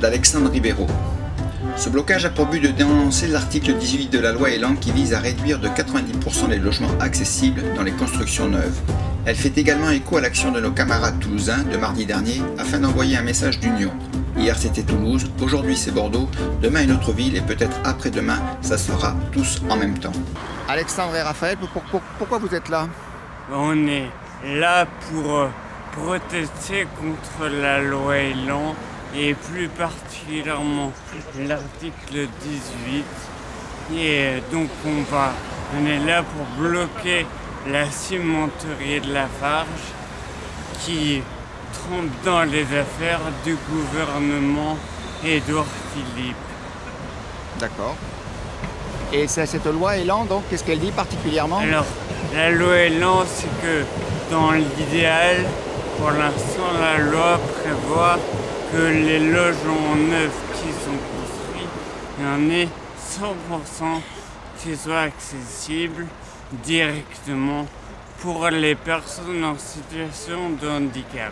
d'Alexandre Ribeiro. Ce blocage a pour but de dénoncer l'article 18 de la loi Elan qui vise à réduire de 90% les logements accessibles dans les constructions neuves. Elle fait également écho à l'action de nos camarades toulousains de mardi dernier afin d'envoyer un message d'union. Hier c'était Toulouse, aujourd'hui c'est Bordeaux, demain une autre ville et peut-être après-demain ça sera tous en même temps. Alexandre et Raphaël, pourquoi vous êtes là? On est là pour protester contre la loi Elan et plus particulièrement l'article 18. Et donc on est là pour bloquer la cimenterie de Lafarge qui trempe dans les affaires du gouvernement Édouard Philippe. D'accord. Et cette loi Elan, donc, qu'est-ce qu'elle dit particulièrement? Alors, la loi Elan, c'est que dans l'idéal, pour l'instant, la loi prévoit que les logements neufs qui sont construits, il y en ait 100% qui soient accessibles directement pour les personnes en situation de handicap,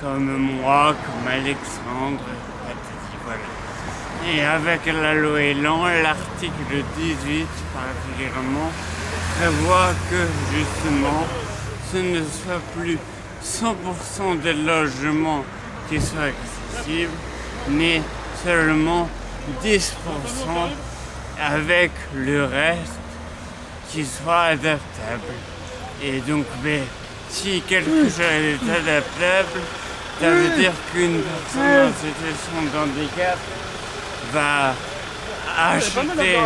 comme moi, comme Alexandre, voilà. Et avec la loi Elan, l'article 18 particulièrement prévoit que justement ce ne soit plus 100% des logements qui soient accessibles, mais seulement 10% avec le reste qui soit adaptable. Et donc, si quelque chose est adaptable, ça veut dire qu'une personne en situation de handicap va acheter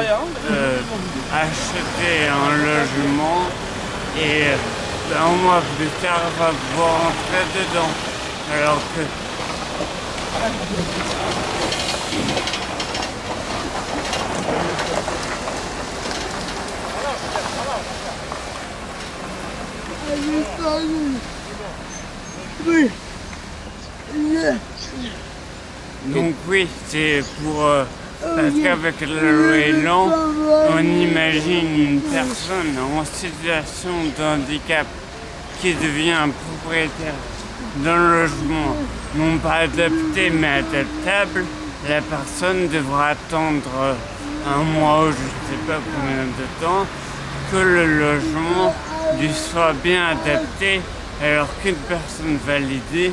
un logement et un mois plus tard va pouvoir entrer dedans. Alors que donc oui, c'est pour parce qu'avec la loi Elan, on imagine une personne en situation de handicap qui devient propriétaire d'un logement non pas adapté mais adaptable. La personne devra attendre un mois ou je ne sais pas combien de temps que le logement lui soit bien adapté, alors qu'une personne validée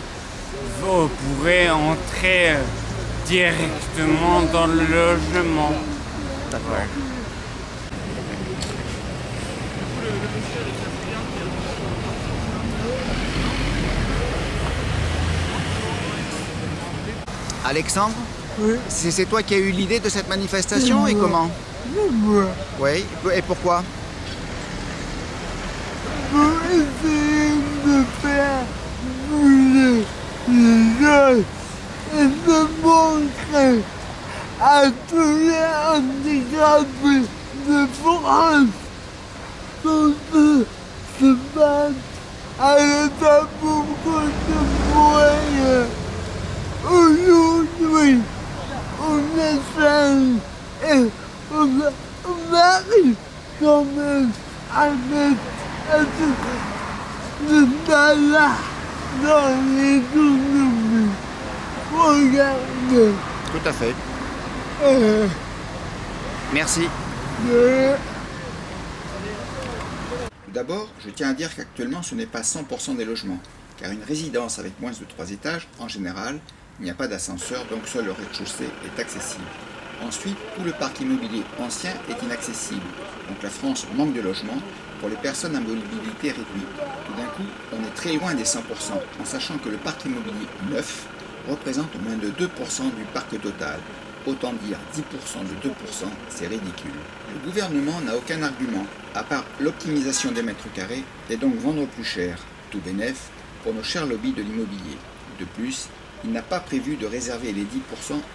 pourrait entrer directement dans le logement. D'accord. Alexandre? Oui. C'est toi qui as eu l'idée de cette manifestation et comment? Moi. Oui, et pourquoi? Pour essayer de faire bouger les gens et de montrer à tous les handicapés de France qu'on peut se battre à l'état beaucoup de moyens. Aujourd'hui, on essaye et on arrive quand même à mettre le talent dans l'économie. Regardez. Tout à fait. Merci. Tout d'abord, je tiens à dire qu'actuellement ce n'est pas 100% des logements, car une résidence avec moins de 3 étages, en général, il n'y a pas d'ascenseur, donc seul le rez-de-chaussée est accessible. Ensuite, tout le parc immobilier ancien est inaccessible, donc la France manque de logements pour les personnes à mobilité réduite. Tout d'un coup, on est très loin des 100%, en sachant que le parc immobilier neuf représente moins de 2% du parc total. Autant dire 10% de 2%, c'est ridicule. Le gouvernement n'a aucun argument, à part l'optimisation des mètres carrés, et donc vendre plus cher, tout bénef, pour nos chers lobbies de l'immobilier. De plus, il n'a pas prévu de réserver les 10%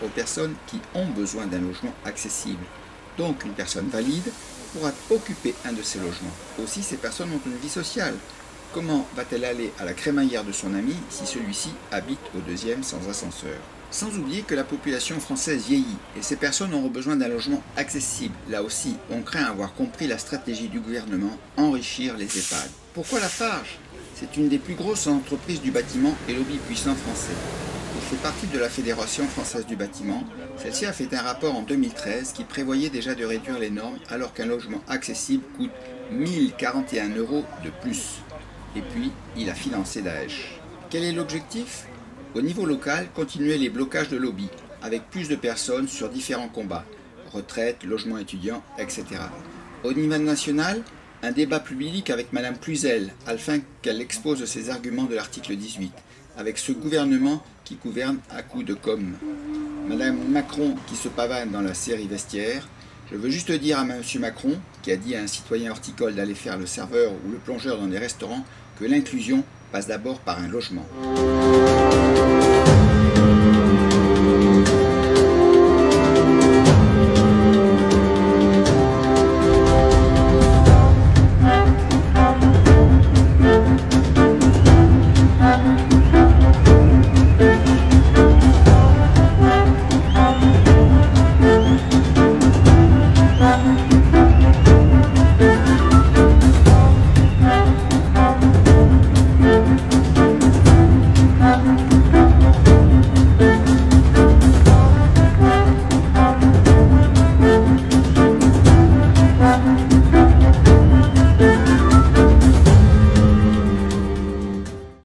aux personnes qui ont besoin d'un logement accessible. Donc une personne valide pourra occuper un de ces logements. Aussi, ces personnes ont une vie sociale. Comment va-t-elle aller à la crémaillère de son ami si celui-ci habite au deuxième sans ascenseur? Sans oublier que la population française vieillit et ces personnes auront besoin d'un logement accessible. Là aussi, on craint avoir compris la stratégie du gouvernement, enrichir les EHPAD. Pourquoi Lafarge? C'est une des plus grosses entreprises du bâtiment et lobby puissant français. Pour fait partie de la Fédération française du bâtiment. Celle-ci a fait un rapport en 2013 qui prévoyait déjà de réduire les normes alors qu'un logement accessible coûte 1041 € de plus. Et puis, il a financé Daesh. Quel est l'objectif? Au niveau local, continuer les blocages de lobby, avec plus de personnes sur différents combats, retraite, logement étudiant, etc. Au niveau national, un débat public avec Madame Cluzel, afin qu'elle expose ses arguments de l'article 18, avec ce gouvernement qui gouverne à coups de com. Madame Macron qui se pavane dans la série Vestiaire. Je veux juste dire à Monsieur Macron, qui a dit à un citoyen horticole d'aller faire le serveur ou le plongeur dans des restaurants, que l'inclusion passe d'abord par un logement.